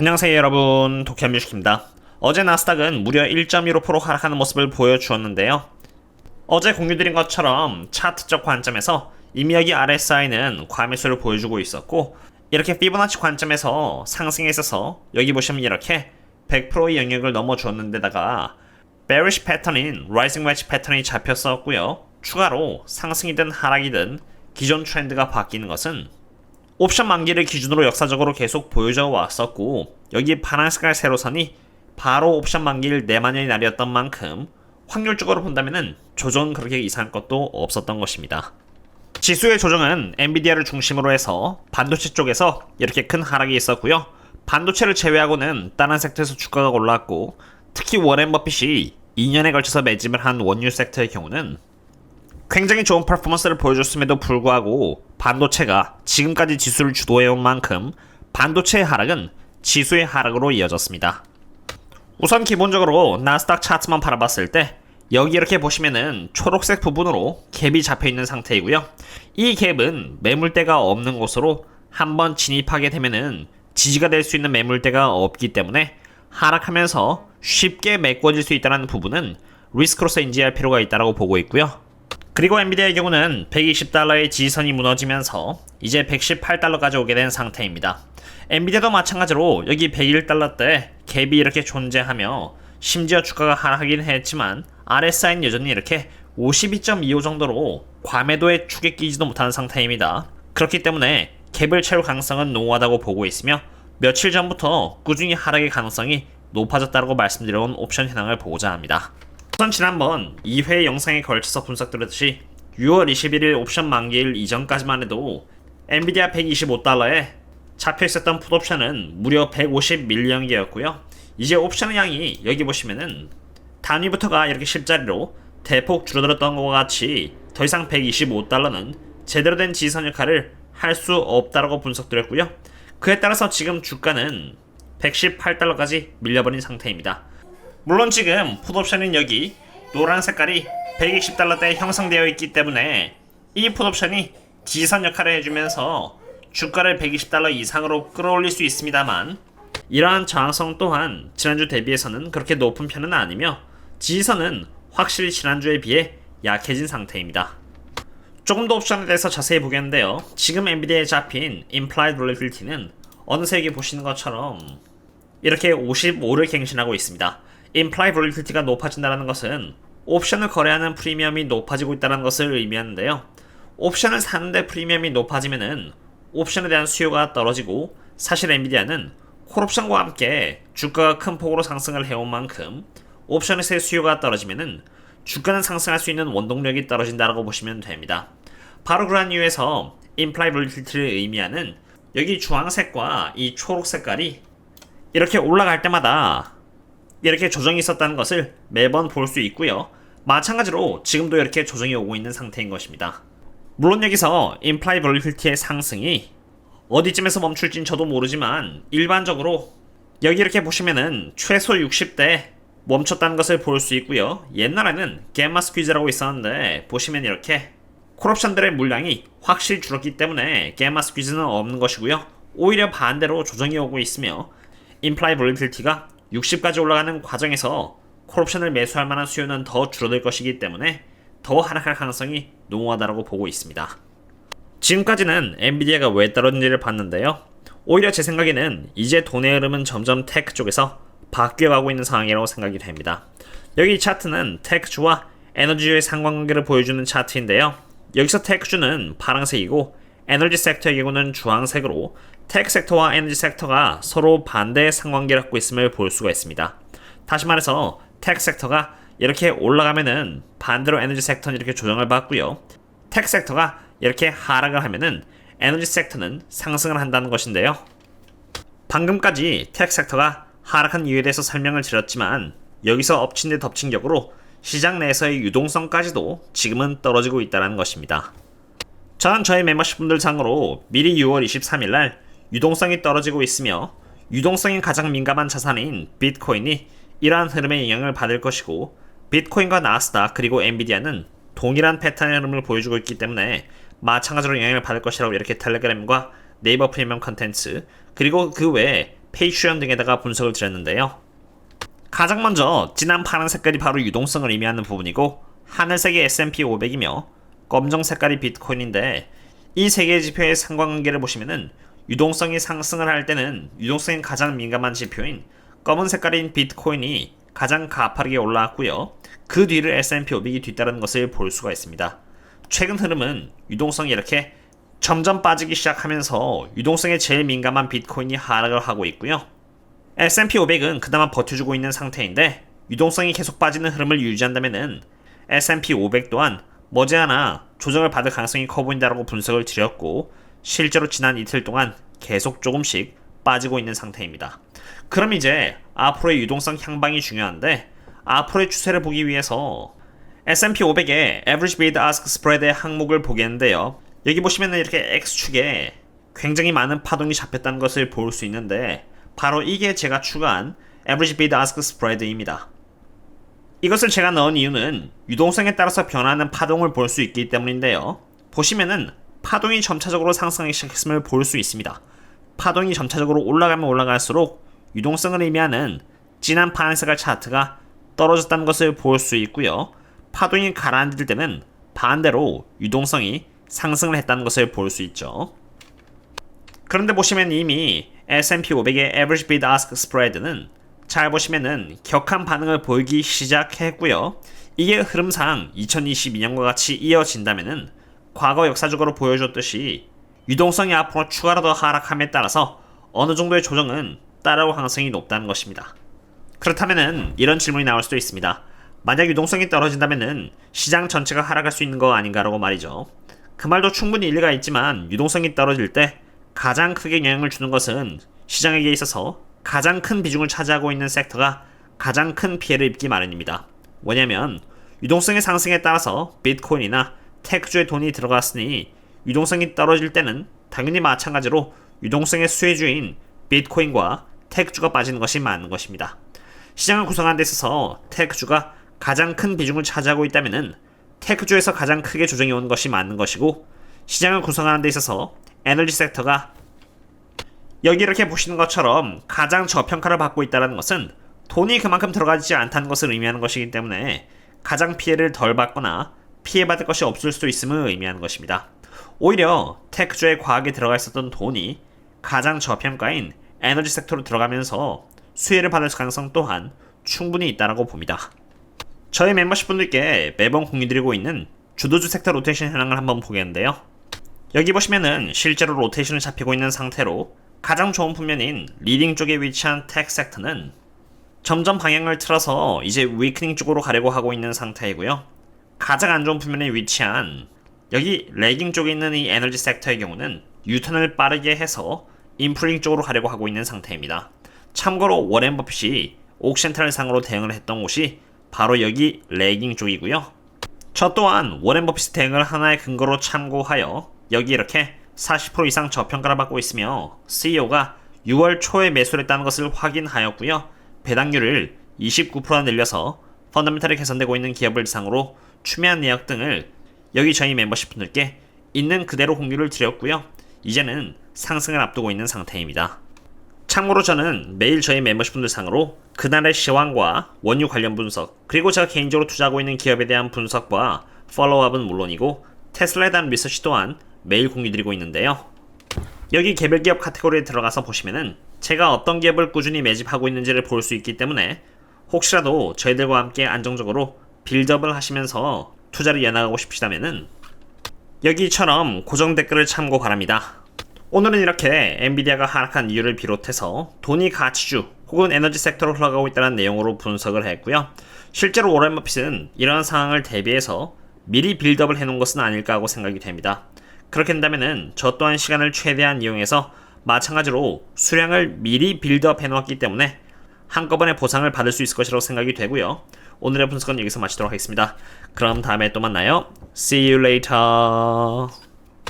안녕하세요 여러분, 도쿄뮤직입니다. 어제 나스닥은 무려 1.15% 하락하는 모습을 보여주었는데요. 어제 공유드린 것처럼 차트적 관점에서 이미 여기 RSI는 과매수를 보여주고 있었고, 이렇게 피보나치 관점에서 상승에 있어서 여기 보시면 이렇게 100%의 영역을 넘어주었는데다가 bearish 패턴인 rising wedge 패턴이 잡혔었고요. 추가로 상승이든 하락이든 기존 트렌드가 바뀌는 것은 옵션 만기를 기준으로 역사적으로 계속 보여져 왔었고, 여기 파란 색깔 세로선이 바로 옵션 만기일 내만년의 날이었던 만큼 확률적으로 본다면은 조정은 그렇게 이상한 것도 없었던 것입니다. 지수의 조정은 엔비디아를 중심으로 해서 반도체 쪽에서 이렇게 큰 하락이 있었고요. 반도체를 제외하고는 다른 섹터에서 주가가 올랐고, 특히 워렌 버핏이 2년에 걸쳐서 매집을 한 원유 섹터의 경우는 굉장히 좋은 퍼포먼스를 보여줬음에도 불구하고 반도체가 지금까지 지수를 주도해온 만큼 반도체의 하락은 지수의 하락으로 이어졌습니다. 우선 기본적으로 나스닥 차트만 바라봤을 때 여기 이렇게 보시면은 초록색 부분으로 갭이 잡혀있는 상태이고요. 이 갭은 매물대가 없는 곳으로 한번 진입하게 되면은 지지가 될 수 있는 매물대가 없기 때문에 하락하면서 쉽게 메꿔질 수 있다는 부분은 리스크로서 인지할 필요가 있다고 보고 있고요. 그리고 엔비디아의 경우는 120달러의 지지선이 무너지면서 이제 118달러까지 오게 된 상태입니다. 엔비디아도 마찬가지로 여기 101달러대 갭이 이렇게 존재하며 심지어 주가가 하락하긴 했지만 RSI는 여전히 이렇게 52.25 정도로 과매도의 축에 끼지도 못하는 상태입니다. 그렇기 때문에 갭을 채울 가능성은 농후하다고 보고 있으며, 며칠 전부터 꾸준히 하락의 가능성이 높아졌다고 말씀드려온 옵션 현황을 보고자 합니다. 우선 지난번 2회 영상에 걸쳐서 분석드렸듯이 6월 21일 옵션 만기일 이전까지만 해도 엔비디아 125달러에 잡혀있었던 풋옵션은 무려 150밀리언 개였고요. 이제 옵션의 양이 여기 보시면은 단위부터가 이렇게 10자리로 대폭 줄어들었던 것과 같이 더 이상 125달러는 제대로 된 지지선 역할을 할 수 없다라고 분석드렸고요. 그에 따라서 지금 주가는 118달러까지 밀려버린 상태입니다. 물론 지금 풋옵션인 여기 노란 색깔이 120달러대에 형성되어 있기 때문에 이 풋옵션이 지지선 역할을 해주면서 주가를 120달러 이상으로 끌어올릴 수 있습니다만, 이러한 저항성 또한 지난주 대비해서는 그렇게 높은 편은 아니며 지지선은 확실히 지난주에 비해 약해진 상태입니다. 조금 더 옵션에 대해서 자세히 보겠는데요. 지금 엔비디아에 잡힌 implied volatility는 어느새 여기 보시는 것처럼 이렇게 55를 갱신하고 있습니다. implied volatility가 높아진다는 것은 옵션을 거래하는 프리미엄이 높아지고 있다는 것을 의미하는데요. 옵션을 사는데 프리미엄이 높아지면은 옵션에 대한 수요가 떨어지고, 사실 엔비디아는 콜옵션과 함께 주가가 큰 폭으로 상승을 해온 만큼 옵션에서의 수요가 떨어지면은 주가는 상승할 수 있는 원동력이 떨어진다고 보시면 됩니다. 바로 그러한 이유에서 implied volatility를 의미하는 여기 주황색과 이 초록 색깔이 이렇게 올라갈 때마다 이렇게 조정이 있었다는 것을 매번 볼 수 있고요. 마찬가지로 지금도 이렇게 조정이 오고 있는 상태인 것입니다. 물론 여기서 implied volatility의 상승이 어디쯤에서 멈출진 저도 모르지만 일반적으로 여기 이렇게 보시면은 최소 60대 멈췄다는 것을 볼 수 있고요. 옛날에는 갬마 스퀴즈라고 있었는데 보시면 이렇게 콜옵션들의 물량이 확실히 줄었기 때문에 갬마 스퀴즈는 없는 것이고요. 오히려 반대로 조정이 오고 있으며 implied volatility가 60까지 올라가는 과정에서 콜옵션을 매수할 만한 수요는 더 줄어들 것이기 때문에 더 하락할 가능성이 농후하다고 보고 있습니다. 지금까지는 엔비디아가 왜 떨어진지를 봤는데요. 오히려 제 생각에는 이제 돈의 흐름은 점점 테크 쪽에서 바뀌어가고 있는 상황이라고 생각이 됩니다. 여기 이 차트는 테크주와 에너지주의 상관관계를 보여주는 차트인데요. 여기서 테크주는 파란색이고 에너지 섹터의 경우는 주황색으로 테크 섹터와 에너지 섹터가 서로 반대의 상관계를 갖고 있음을 볼 수가 있습니다. 다시 말해서 테크 섹터가 이렇게 올라가면은 반대로 에너지 섹터는 이렇게 조정을 받고요. 테크 섹터가 이렇게 하락을 하면은 에너지 섹터는 상승을 한다는 것인데요. 방금까지 테크 섹터가 하락한 이유에 대해서 설명을 드렸지만, 여기서 엎친 데 덮친 격으로 시장 내에서의 유동성까지도 지금은 떨어지고 있다는 것입니다. 저는 저희 멤버십분들 상으로 미리 6월 23일날 유동성이 떨어지고 있으며 유동성이 가장 민감한 자산인 비트코인이 이러한 흐름의 영향을 받을 것이고, 비트코인과 나스닥 그리고 엔비디아는 동일한 패턴의 흐름을 보여주고 있기 때문에 마찬가지로 영향을 받을 것이라고 이렇게 텔레그램과 네이버 프리미엄 컨텐츠 그리고 그 외에 페이트리온 등에다가 분석을 드렸는데요. 가장 먼저 진한 파란 색깔이 바로 유동성을 의미하는 부분이고 하늘색이 S&P 500이며 검정 색깔이 비트코인인데 이 세 개의 지표의 상관관계를 보시면은 유동성이 상승을 할 때는 유동성이 가장 민감한 지표인 검은 색깔인 비트코인이 가장 가파르게 올라왔고요. 그 뒤를 S&P 500이 뒤따르는 것을 볼 수가 있습니다. 최근 흐름은 유동성이 이렇게 점점 빠지기 시작하면서 유동성에 제일 민감한 비트코인이 하락을 하고 있고요. S&P 500은 그나마 버텨주고 있는 상태인데 유동성이 계속 빠지는 흐름을 유지한다면은 S&P 500 또한 머지않아 조정을 받을 가능성이 커 보인다라고 분석을 드렸고 실제로 지난 이틀 동안 계속 조금씩 빠지고 있는 상태입니다. 그럼 이제 앞으로의 유동성 향방이 중요한데 앞으로의 추세를 보기 위해서 S&P 500의 Average Bid Ask Spread의 항목을 보겠는데요. 여기 보시면 이렇게 X축에 굉장히 많은 파동이 잡혔다는 것을 볼 수 있는데 바로 이게 제가 추가한 Average Bid Ask Spread입니다. 이것을 제가 넣은 이유는 유동성에 따라서 변하는 파동을 볼 수 있기 때문인데요. 보시면은 파동이 점차적으로 상승하기 시작했음을 볼 수 있습니다. 파동이 점차적으로 올라가면 올라갈수록 유동성을 의미하는 진한 파란색깔 차트가 떨어졌다는 것을 볼 수 있고요. 파동이 가라앉을 때는 반대로 유동성이 상승을 했다는 것을 볼 수 있죠. 그런데 보시면 이미 S&P 500의 Average Bid Ask Spread는 잘 보시면은 격한 반응을 보이기 시작했고요. 이게 흐름상 2022년과 같이 이어진다면은 과거 역사적으로 보여줬듯이 유동성이 앞으로 추가로 더 하락함에 따라서 어느 정도의 조정은 따라올 가능성이 높다는 것입니다. 그렇다면은 이런 질문이 나올 수도 있습니다. 만약 유동성이 떨어진다면은 시장 전체가 하락할 수 있는 거 아닌가라고 말이죠. 그 말도 충분히 일리가 있지만 유동성이 떨어질 때 가장 크게 영향을 주는 것은 시장에게 있어서 가장 큰 비중을 차지하고 있는 섹터가 가장 큰 피해를 입기 마련입니다. 뭐냐면 유동성의 상승에 따라서 비트코인이나 테크주에 돈이 들어갔으니 유동성이 떨어질 때는 당연히 마찬가지로 유동성의 수혜주인 비트코인과 테크주가 빠지는 것이 맞는 것입니다. 시장을 구성하는 데 있어서 테크주가 가장 큰 비중을 차지하고 있다면 테크주에서 가장 크게 조정이 오는 것이 맞는 것이고 시장을 구성하는 데 있어서 에너지 섹터가 여기 이렇게 보시는 것처럼 가장 저평가를 받고 있다는 것은 돈이 그만큼 들어가지 않다는 것을 의미하는 것이기 때문에 가장 피해를 덜 받거나 피해받을 것이 없을 수도 있음을 의미하는 것입니다. 오히려 테크주에 과하게 들어가 있었던 돈이 가장 저평가인 에너지 섹터로 들어가면서 수혜를 받을 가능성 또한 충분히 있다고 봅니다. 저희 멤버십 분들께 매번 공유드리고 있는 주도주 섹터 로테이션 현황을 한번 보겠는데요. 여기 보시면은 실제로 로테이션을 잡히고 있는 상태로 가장 좋은 분면인 리딩 쪽에 위치한 테크 섹터는 점점 방향을 틀어서 이제 위크닝 쪽으로 가려고 하고 있는 상태이고요. 가장 안 좋은 분면에 위치한 여기 레깅 쪽에 있는 이 에너지 섹터의 경우는 유턴을 빠르게 해서 인프링 쪽으로 가려고 하고 있는 상태입니다. 참고로 워렌 버핏이 옥센트럴 상으로 대응을 했던 곳이 바로 여기 레깅 쪽이고요. 저 또한 워렌 버핏 대응을 하나의 근거로 참고하여 여기 이렇게 40% 이상 저평가를 받고 있으며 CEO가 6월 초에 매수를 했다는 것을 확인하였고요. 배당률을 29% 늘려서 펀더멘털이 개선되고 있는 기업을 대상으로 추미한 내역 등을 여기 저희 멤버십 분들께 있는 그대로 공유를 드렸고요. 이제는 상승을 앞두고 있는 상태입니다. 참고로 저는 매일 저희 멤버십 분들 상으로 그날의 시황과 원유 관련 분석 그리고 제가 개인적으로 투자하고 있는 기업에 대한 분석과 팔로우업은 물론이고 테슬라에 대한 리서치 또한 매일 공유드리고 있는데요. 여기 개별 기업 카테고리에 들어가서 보시면은 제가 어떤 기업을 꾸준히 매집하고 있는지를 볼 수 있기 때문에 혹시라도 저희들과 함께 안정적으로 빌드업을 하시면서 투자를 이어나가고 싶으시다면은 여기처럼 고정 댓글을 참고 바랍니다. 오늘은 이렇게 엔비디아가 하락한 이유를 비롯해서 돈이 가치주 혹은 에너지 섹터로 흘러가고 있다는 내용으로 분석을 했고요. 실제로 워렌 버핏은 이러한 상황을 대비해서 미리 빌드업을 해놓은 것은 아닐까 하고 생각이 됩니다. 그렇게 된다면은 저 또한 시간을 최대한 이용해서 마찬가지로 수량을 미리 빌드업 해놓았기 때문에 한꺼번에 보상을 받을 수 있을 것이라고 생각이 되고요. 오늘의 분석은 여기서 마치도록 하겠습니다. 그럼 다음에 또 만나요. See you later.